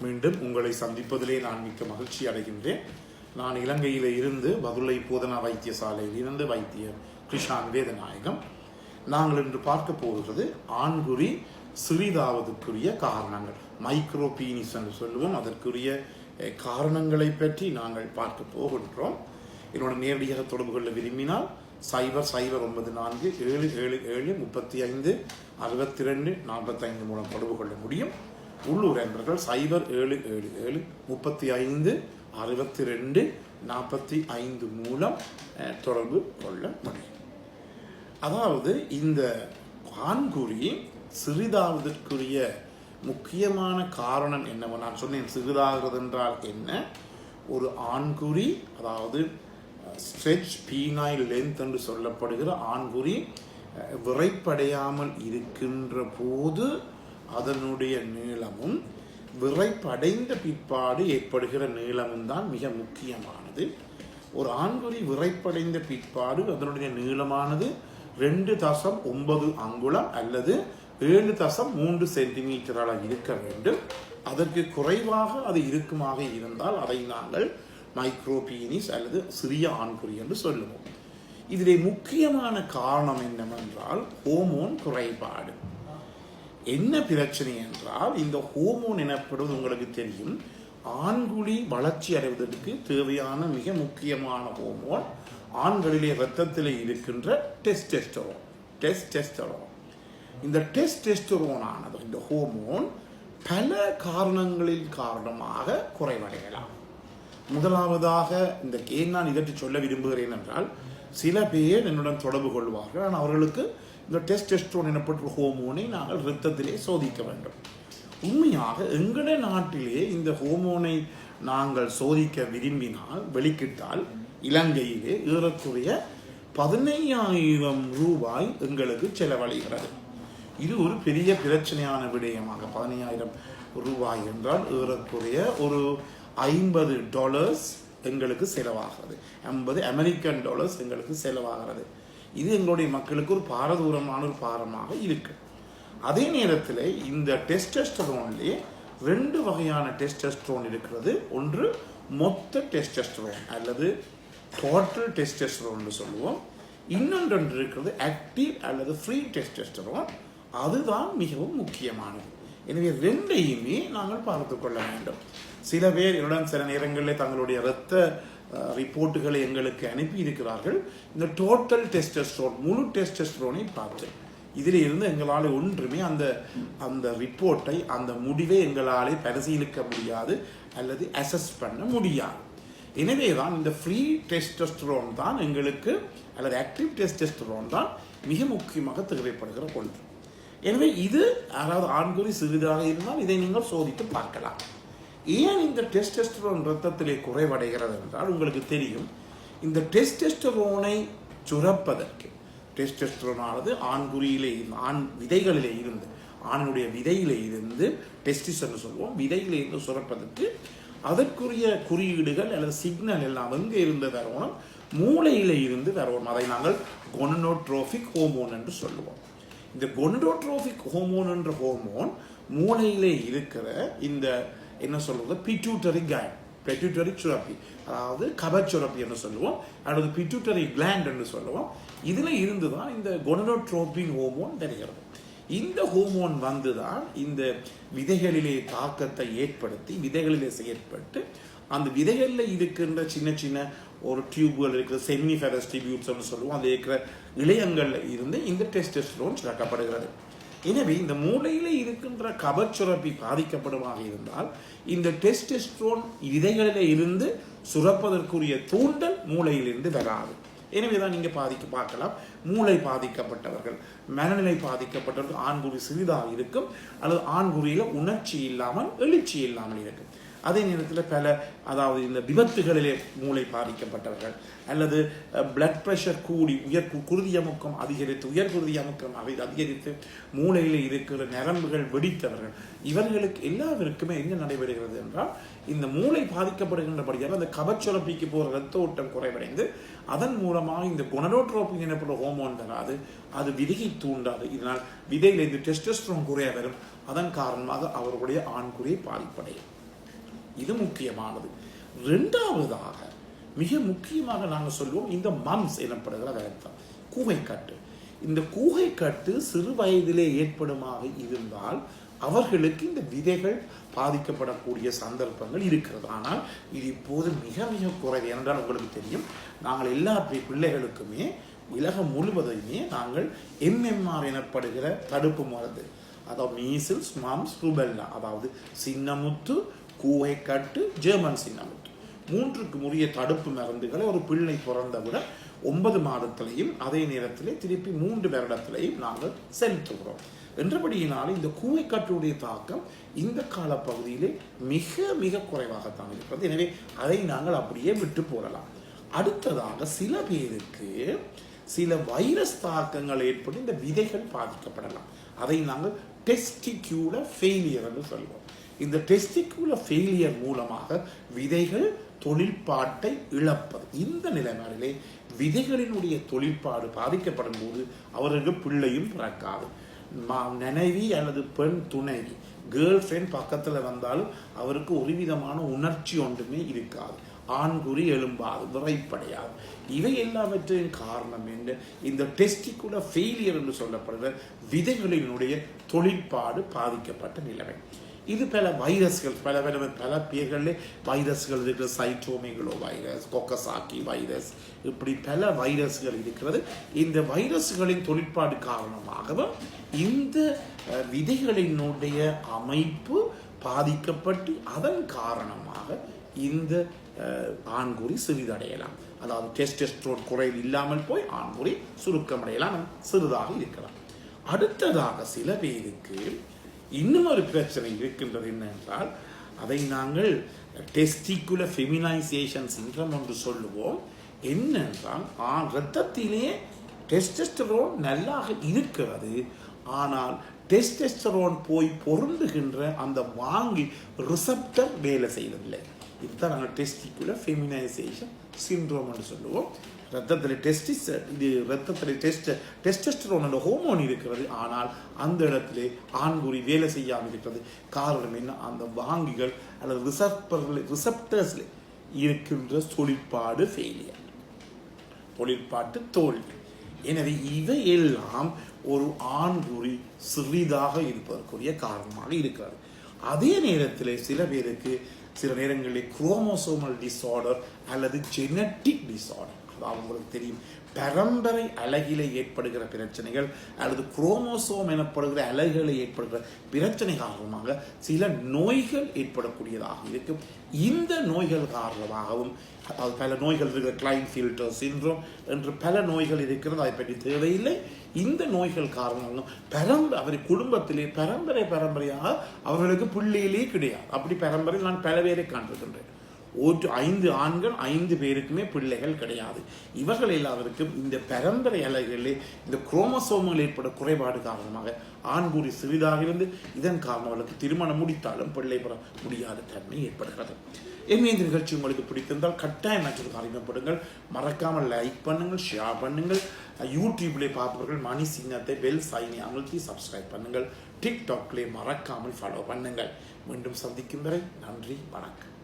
மீண்டும் உங்களை சந்திப்பதிலே நான் மிக்க மகிழ்ச்சி அடைகின்றேன். நான் இலங்கையில் இருந்து பதுளை போதனா வைத்தியசாலையில் இருந்து வைத்தியர் கிருஷ்ணான் வேதநாயகம். நாங்கள் இன்று பார்க்க போகிறது ஆண்குறி சிறிதாவதற்குரிய காரணங்கள், மைக்ரோ பீனிஸ் என்று சொல்லுவோம். அதற்குரிய காரணங்களை பற்றி நாங்கள் பார்க்க போகின்றோம். என்னோட நேரடியாக தொடர்பு கொள்ள விரும்பினால் 009477356245 மூலம் தொடர்பு கொள்ள முடியும். உள்ளூர் என்பர்கள் 0777356245 மூலம் தொடர்பு கொள்ள முடியும். அதாவது இந்த ஆண்குறி சிறிதாவதற்குரிய முக்கியமான காரணம் என்னவோ நான் சொன்னேன். சிறிதாகிறது என்றால் என்ன? ஒரு ஆண்குறி, அதாவது ஸ்ட்ரெச் பீனைல் லென்த் என்று சொல்லப்படுகிற ஆண்குறி விரைப்படையாமல் இருக்கின்ற போது அதனுடைய நீளமும் விரைப்படைந்த பிற்பாடு ஏற்படுகிற நீளமும் தான் மிக முக்கியமானது. ஒரு ஆண்குறி விரைப்படைந்த பிற்பாடு அதனுடைய நீளமானது 2.9 அங்குலம் அல்லது 7.3 சென்டிமீட்டராக இருக்க வேண்டும். அதற்கு குறைவாக அது இருக்குமாக இருந்தால் அதை நாங்கள் மைக்ரோபீனிஸ் அல்லது சிறிய ஆண்குறி என்று சொல்லுவோம். இதிலே முக்கியமான காரணம் என்னவென்றால் ஹோமோன் குறைபாடு. என்ன பிரச்சனை என்றால், இந்த ஹோமோன் எனப்படுவது உங்களுக்கு தெரியும், ஆண்குறி வளர்ச்சி அடைவதற்கு தேவையான மிக முக்கியமான ஹோமோன் ஆண்களிலே இரத்தத்திலே இருக்கின்ற டெஸ்டெஸ்டரோன். இந்த டெஸ்டெஸ்டரோன் ஆனது, இந்த ஹோமோன் பல காரணங்களின் காரணமாக குறைவடையலாம். முதலாவதாக ஏன் நான் இதற்கு சொல்ல விரும்புகிறேன் என்றால், சில பேர் என்னுடன் தொடர்பு கொள்வார்கள். ஆனால் அவர்களுக்கு இந்த டெஸ்டெஸ்டரோன் எனப்பட்ட ஹோமோனை நாங்கள் இரத்தத்திலே சோதிக்க வேண்டும். உண்மையாக எங்களுடைய நாட்டிலே இந்த ஹோமோனை நாங்கள் சோதிக்க விரும்பினால், வெளிக்கிட்டால் இலங்கையிலே ஏறக்குறைய 15,000 ரூபாய் எங்களுக்கு செலவழிகிறது. இது ஒரு பெரிய பிரச்சனையான விடயமாக. 15,000 ரூபாய் என்றால் ஏறக்குறைய ஒரு $50 எங்களுக்கு செலவாகிறது. 50 அமெரிக்கன் டாலர்ஸ் எங்களுக்கு செலவாகிறது. இது எங்களுடைய மக்களுக்கு ஒரு பாரதூரமான ஒரு பாரமாக இருக்கு. அதே நேரத்தில் இந்த டெஸ்டெஸ்டரோன்லேயே 2 வகையான டெஸ்டெஸ்டரோன் இருக்கிறது. ஒன்று மொத்த டெஸ்டெஸ்டரோன் அல்லது டோட்டல் டெஸ்டெஸ்டரோன் சொல்லுவோம். இன்னொன்று இருக்கிறது ஆக்டிவ் அல்லது ஃப்ரீ டெஸ்டெஸ்டரோன். அதுதான் மிகவும் முக்கியமானது. எனவே ரெண்டையுமே நாங்கள் பார்த்து கொள்ள வேண்டும். சில பேர் என்னுடன் சில நேரங்களில் தங்களுடைய இரத்த ரிப்போர்ட்டுகளை எங்களுக்கு அனுப்பி இருக்கிறார்கள். இந்த டோட்டல் டெஸ்டெஸ்டரோன், முழு டெஸ்டெஸ்டரோனை பார்த்து இதில் இருந்து எங்களால் ஒன்றுமே அந்த ரிப்போர்ட்டை, அந்த முடிவை எங்களாலே பரிசீலிக்க முடியாது அல்லது அசஸ் பண்ண முடியாது. எனவே தான் இந்த ஃப்ரீ டெஸ்டெஸ்டரோன் தான் எங்களுக்கு, அல்லது ஆக்டிவ் டெஸ்டெஸ்டரோன் தான் மிக முக்கியமாக தேவைப்படுகிற ஒன்று. எனவே இது யாராவது ஆண்குறி சிறிதாக இருந்தால் இதை நீங்கள் சோதித்து பார்க்கலாம். ஏன் இந்த டெஸ்டெஸ்டரோன் இரத்தத்திலே குறைவடைகிறது என்றால், உங்களுக்கு தெரியும், இந்த டெஸ்டெஸ்டரோனை சுரப்பதற்கு, டெஸ்டெஸ்டரோனானது ஆண்குறியிலே ஆண் விதைகளிலே இருந்து, ஆணுடைய விதையிலே இருந்து, டெஸ்டிஸ் என்று சொல்லுவோம், விதையிலே இருந்து சுரப்பதற்கு அதற்குரிய குறியீடுகள் அல்லது சிக்னல் எல்லாம் எங்கே இருந்து வரணும்? மூளையிலே இருந்து வரணும். அதை நாங்கள் கொனடோட்ரோபிக் ஹோமோன் என்று சொல்லுவோம். இந்த கொனடோட்ரோபிக் ஹோமோன் என்ற ஹோமோன் மூளையிலே இருக்கிற இந்த என்ன சொல்றது, பிட்யூட்டரி கிளாண்ட், பிட்யூட்டரி சுரப்பி, அதாவது கபச்சுரப்பி என்று சொல்லுவோம், அல்லது பிட்யூட்டரி கிளாண்ட் என்று சொல்லுவோம். இதுல இருந்துதான் இந்த கொனடோட்ரோபிக் ஹோமோன் தெரிகிறது. இந்த ஹோமோன் வந்துதான் இந்த விதைகளிலே தாக்கத்தை ஏற்படுத்தி, விதைகளிலே செயற்பட்டு அந்த விதைகளில் இருக்கின்ற சின்ன சின்ன ஒரு டியூப்கள் இருக்கிற செமினிஃபெரஸ் டியூப்ஸ் சொல்லுவோம், அது இருக்கிற இழையங்கள்ல இருந்து இந்த டெஸ்டெஸ்டரோன் சுரக்கப்படுகிறது. எனவே இந்த மூளையிலே இருக்கின்ற கபச்சுரப்பி பாதிக்கப்படுமாக இருந்தால் இந்த டெஸ்டெஸ்டரோன் விதைகளிலே இருந்து சுரப்பதற்குரிய தூண்டல் மூளையிலிருந்து வராது. எனவேதான் நீங்க பார்க்கலாம், மூளை பாதிக்கப்பட்டவர்கள், மனநிலை பாதிக்கப்பட்டவர்கள் ஆண்குறி சிறிதாக இருக்கும், அல்லது ஆண்குறியில உணர்ச்சி இல்லாமல் எழுச்சி இல்லாமல் இருக்கும். அதே நேரத்தில் அதாவது இந்த விபத்துகளிலே மூளை பாதிக்கப்பட்டவர்கள், அல்லது பிளட் பிரஷர் கூடி குருதி அமுக்கம் அதிகரித்து, உயர் குருதி அமுக்கம் அதிகரித்து மூளையிலே இருக்கிற நரம்புகள் வெடித்தவர்கள், இவர்களுக்கு எல்லாருக்குமே என்ன நடைபெறுகிறது என்றால், இந்த மூளை பாதிக்கப்படுகின்றபடியால் அந்த கபச்சுரப்பிக்கு போகிற இரத்த ஓட்டம் குறைவடைந்து அதன் மூலமாக இந்த கொனடோட்ரோபின் எனப்பட்ட ஹோமோன் வராது, அது விதையை தூண்டாது. இதனால் விதையில் இந்த டெஸ்டெஸ்டரோன் குறைய வரும். அதன் காரணமாக அவர்களுடைய ஆண்குறியை பாதிப்படையும். இது முக்கியமானது. இரண்டாவதாக மிக முக்கியமாக நாங்கள் சொல்லுவோம் இந்த மம்ஸ் எனப்படுகிற வருத்தம், கூகைக்கட்டு. இந்த கூகைக்கட்டு சிறு வயதிலே ஏற்படுமாக இருந்தால் அவர்களுக்கு இந்த விதைகள் பாதிக்கப்படக்கூடிய சந்தர்ப்பங்கள் இருக்கிறது. ஆனால் இது இப்போது மிக மிக குறைவு. என்றால் உங்களுக்கு தெரியும், நாங்கள் எல்லா பிள்ளைகளுக்குமே உலகம் முழுவதையுமே நாங்கள் MMR எனப்படுகிற தடுப்பு மருந்து, அதாவது மீசில்ஸ், மம்ஸ், ருபெல்லா, அதாவது சின்னமுத்து, கூகைக்கட்டு, ஜெர்மன் சின்னமுத்து, 3க்கு உரிய தடுப்பு மருந்துகளை ஒரு பிள்ளை பிறந்தவுடன் 9 மாதத்திலையும் அதே நேரத்திலே திருப்பி 3 வருடத்திலையும் நாங்கள் செலுத்துகிறோம். என்றபடியினால் இந்த கூகைக்கட்டுடைய தாக்கம் இந்த காலப்பகுதியிலே மிக மிக குறைவாகத்தான் இருக்கிறது. எனவே அதை நாங்கள் அப்படியே விட்டு போடலாம். அடுத்ததாக சில பேருக்கு சில வைரஸ் தாக்கங்கள் ஏற்பட்டு இந்த விதைகள் பாதிக்கப்படலாம். அதை நாங்கள் டெஸ்டிக்யூலர் ஃபெயிலியர் என்று சொல்வோம். இந்த டெஸ்டிக்யூலர் ஃபெயிலியர் மூலமாக விதைகள் தொழிற்பாட்டை இழப்பது. இந்த நிலைமையிலே விதைகளினுடைய தொழிற்பாடு பாதிக்கப்படும் போது அவர்களுக்கு பிள்ளையும் பிறக்காது. மனைவி அல்லது பெண் துணைவி, கேர்ள் ஃப்ரெண்ட் பக்கத்தில் வந்தாலும் அவருக்கு ஒரு விதமான உணர்ச்சி ஒன்றுமே இருக்காது, ஆண்குறி எழும்பாது, விரைப்படையாது. இவை எல்லாவற்றின் காரணம் என்ன? இந்த டெஸ்டிகுலர் ஃபெயிலியர் என்று சொல்லப்படுகிற விதைகளினுடைய தொழிற்பாடு பாதிக்கப்பட்ட நிலைமை. இது பல வைரஸ்கள், பல பேர்களில் வைரஸ்கள் இருக்கிற, சைட்டோமிகளோ வைரஸ், கொக்கசாக்கி வைரஸ், இப்படி பல வைரஸ்கள் இருக்கிறது. இந்த வைரஸ்களின் தொழிற்பாடு காரணமாகவும் இந்த விதைகளினுடைய அமைப்பு பாதிக்கப்பட்டு அதன் காரணமாக இந்த ஆண்குறி சிறிதடையலாம். அதாவது டெஸ்டோஸ்டெரோன் குறைவு இல்லாமல் போய் ஆண்குறி சுருக்கமடையலாம், சிறிதாக இருக்கலாம். அடுத்ததாக சில பேருக்கு இன்னும் ஒரு பிரச்சனை இருக்கின்றது. என்னென்றால் அதை நாங்கள் டெஸ்டிகுலர் ஃபெமினைசேஷன் சிண்ட்ரோம் என்று சொல்லுவோம். என்னென்றால் இரத்தத்திலே டெஸ்டோஸ்டெரோன் நல்லாக இருக்கிறது, ஆனால் டெஸ்டோஸ்டெரோன் போய் பொருந்துகின்ற அந்த வாங்கி ரிசப்டர் வேலை செய்வதில்லை. இதுதான் நாங்கள் டெஸ்டிகுலர் ஃபெமினைசேஷன் சிண்ட்ரோம் என்று சொல்லுவோம். ரத்தத்தில் டெஸ்டோஸ்டெரோன் என்ற ஹோமோன் இருக்கிறது, ஆனால் அந்த இடத்திலே ஆண்குறி வேலை செய்யாமல் இருக்கிறது. காரணம் என்ன? அந்த வாங்கிகள் அல்லது ரிசப்டர்ஸ்ல இருக்கின்ற தொழிற்பாடு ஃபெயிலியர், தொழிற்பாட்டு தோல்வி. எனவே இவையெல்லாம் ஒரு ஆண்குறி சிறிதாக இருப்பதற்குரிய காரணமாக இருக்கிறது. அதே நேரத்தில் சில பேருக்கு சில நேரங்களில் குரோமோசோமல் டிஸார்டர் அல்லது ஜெனட்டிக் டிஸார்டர், அதாவது உங்களுக்கு தெரியும் பரம்பரை அழகிலே ஏற்படுகிற பிரச்சனைகள் அல்லது குரோமோசோம் எனப்படுகிற அழகுகளை ஏற்படுகிற பிரச்சனை காரணமாக சில நோய்கள் ஏற்படக்கூடியதாக இருக்கும். இந்த நோய்கள் காரணமாகவும் பல நோய்கள் இருக்கிற, கிளைன்ஃபீல்டர் சிண்ட்ரோம் என்று பல நோய்கள் இருக்கிறது, அதை பற்றி தேவையில்லை. இந்த நோய்கள் காரணமாக அவர் குடும்பத்திலே பரம்பரையாக அவர்களுக்கு பிள்ளையிலே கிடையாது. அப்படி பரம்பரை நான் பல பேரை காண்பிக்கின்றேன். 5 ஆண்கள் 5 பேருக்குமே பிள்ளைகள் கிடையாது. இவர்கள் எல்லாருக்கும் இந்த பரம்பரை அலைகளிலே இந்த குரோமோசோம்கள் ஏற்பட குறைபாடு காரணமாக ஆண்குறி சிறிதாக இருந்து இதன் காரணம் அவர்களுக்கு திருமணம் முடித்தாலும் பிள்ளை பெற முடியாத தன்மை ஏற்படுகிறது. இந்த நிகழ்ச்சி உங்களுக்கு பிடித்திருந்தால் கட்டாயம் மற்றவர்களுக்கு அறிமுகப்படுங்கள். மறக்காமல் லைக் பண்ணுங்கள், ஷேர் பண்ணுங்கள். யூடியூப்லேயே பார்ப்பவர்கள் மணி சின்னத்தை பெல் சைனை அழுத்தி சப்ஸ்கிரைப் பண்ணுங்கள். டிக்டாக்லேயே மறக்காமல் ஃபாலோ பண்ணுங்கள். மீண்டும் சந்திக்கும் வரை நன்றி, வணக்கம்.